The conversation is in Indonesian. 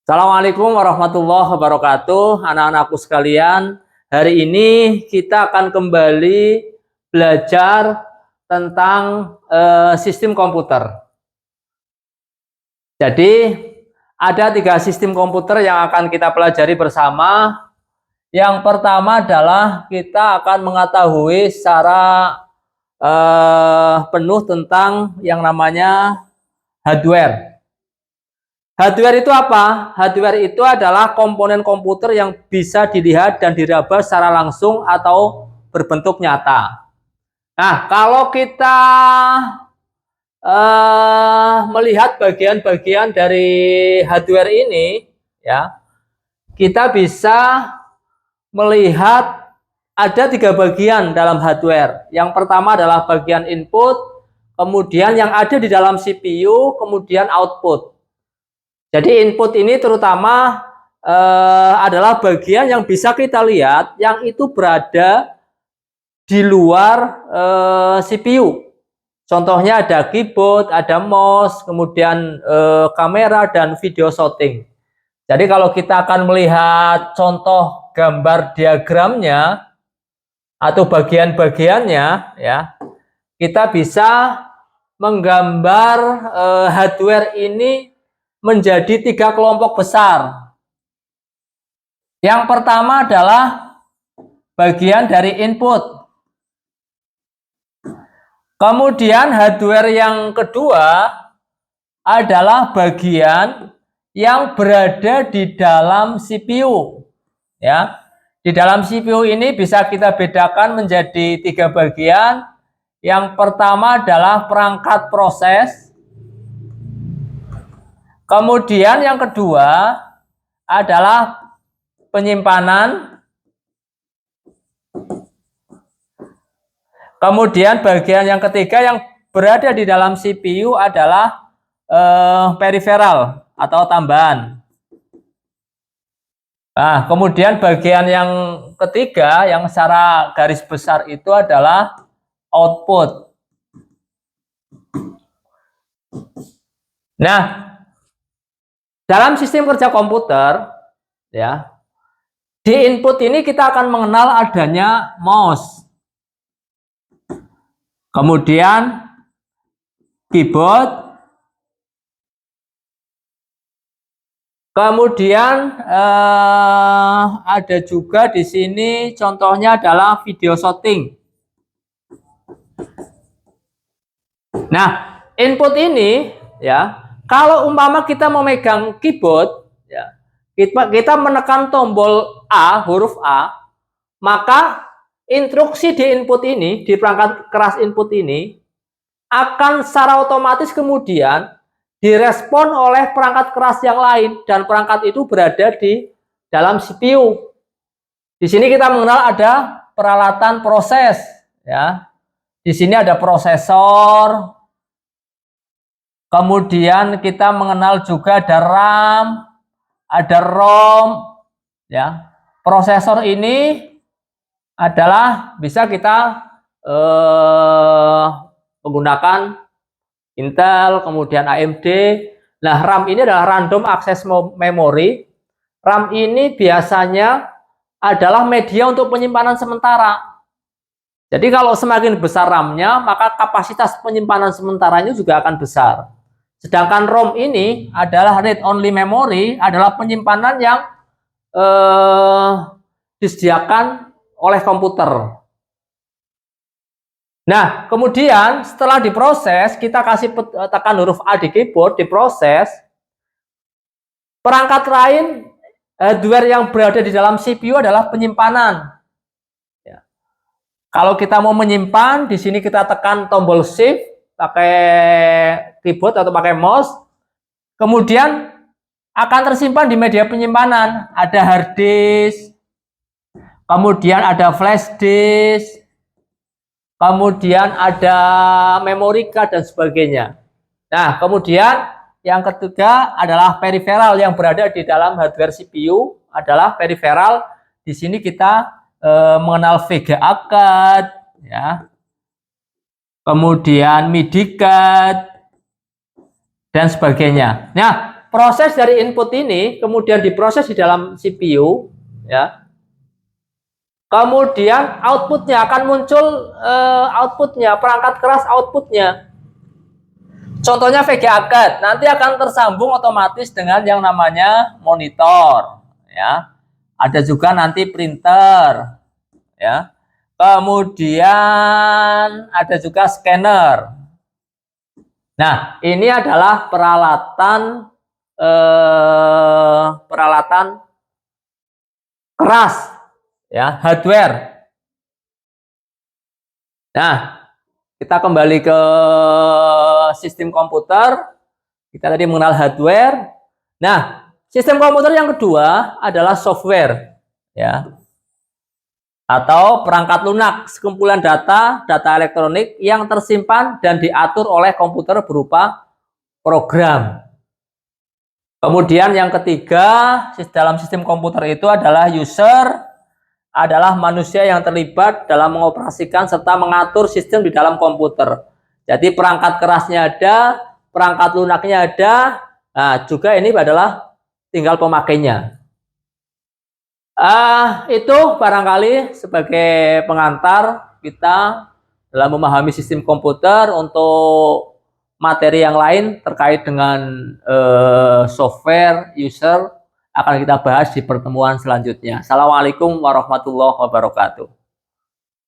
Assalamualaikum warahmatullahi wabarakatuh, anak-anakku sekalian. Hari ini kita akan kembali belajar tentang sistem komputer. Jadi ada 3 sistem komputer yang akan kita pelajari bersama. Yang pertama adalah kita akan mengetahui secara penuh tentang yang namanya hardware. Hardware itu apa? Hardware itu adalah komponen komputer yang bisa dilihat dan diraba secara langsung atau berbentuk nyata. Nah, kalau kita melihat bagian-bagian dari hardware ini, ya, kita bisa melihat ada 3 bagian dalam hardware. Yang pertama adalah bagian input, kemudian yang ada di dalam CPU, kemudian output. Jadi input ini terutama adalah bagian yang bisa kita lihat yang itu berada di luar CPU. Contohnya ada keyboard, ada mouse, kemudian kamera dan video shooting. Jadi kalau kita akan melihat contoh gambar diagramnya atau bagian-bagiannya, ya, kita bisa menggambar hardware ini menjadi 3 kelompok besar. Yang pertama adalah bagian dari input. Kemudian hardware yang kedua adalah bagian yang berada di dalam CPU. Ya, di dalam CPU ini bisa kita bedakan menjadi 3 bagian. Yang pertama adalah perangkat proses. Kemudian yang kedua adalah penyimpanan. Kemudian bagian yang ketiga yang berada di dalam CPU adalah peripheral atau tambahan. Nah, kemudian bagian yang ketiga yang secara garis besar itu adalah output. Nah, dalam sistem kerja komputer, ya, di input ini kita akan mengenal adanya mouse, kemudian keyboard, kemudian ada juga di sini contohnya adalah video shooting. Nah, input ini, ya, kalau umpama kita memegang keyboard, ya, kita menekan tombol A, huruf A, maka instruksi di input ini, di perangkat keras input ini, akan secara otomatis kemudian direspon oleh perangkat keras yang lain, dan perangkat itu berada di dalam CPU. Di sini kita mengenal ada peralatan proses, ya. Di sini ada prosesor. Kemudian kita mengenal juga ada RAM, ada ROM, ya. Prosesor ini adalah bisa kita menggunakan Intel, kemudian AMD. Nah, RAM ini adalah random access memory. RAM ini biasanya adalah media untuk penyimpanan sementara. Jadi kalau semakin besar RAM-nya, maka kapasitas penyimpanan sementaranya juga akan besar. Sedangkan ROM ini adalah read only memory, adalah penyimpanan yang disediakan oleh komputer. Nah, kemudian setelah diproses, kita kasih tekan huruf A di keyboard, diproses. Perangkat lain, hardware yang berada di dalam CPU adalah penyimpanan. Ya. Kalau kita mau menyimpan, di sini kita tekan tombol Shift, pakai keyboard atau pakai mouse, kemudian akan tersimpan di media penyimpanan. Ada hard disk, kemudian ada flash disk, kemudian ada memory card dan sebagainya. Nah, kemudian yang ketiga adalah peripheral yang berada di dalam hardware CPU adalah peripheral. Di sini kita mengenal VGA card, ya. Kemudian MIDI card dan sebagainya. Nah, proses dari input ini kemudian diproses di dalam CPU, ya. Kemudian outputnya akan muncul, outputnya, perangkat keras outputnya. Contohnya VGA card, nanti akan tersambung otomatis dengan yang namanya monitor, ya. Ada juga nanti printer, ya. Kemudian ada juga scanner. Nah, ini adalah peralatan keras, ya, hardware. Nah, kita kembali ke sistem komputer. Kita tadi mengenal hardware. Nah, sistem komputer yang kedua adalah software, ya, atau perangkat lunak, sekumpulan data elektronik yang tersimpan dan diatur oleh komputer berupa program. Kemudian yang ketiga, dalam sistem komputer itu adalah user, adalah manusia yang terlibat dalam mengoperasikan serta mengatur sistem di dalam komputer. Jadi perangkat kerasnya ada, perangkat lunaknya ada, nah juga ini adalah tinggal pemakainya. Itu barangkali sebagai pengantar kita dalam memahami sistem komputer. Untuk materi yang lain terkait dengan software, user, akan kita bahas di pertemuan selanjutnya. Assalamualaikum warahmatullahi wabarakatuh.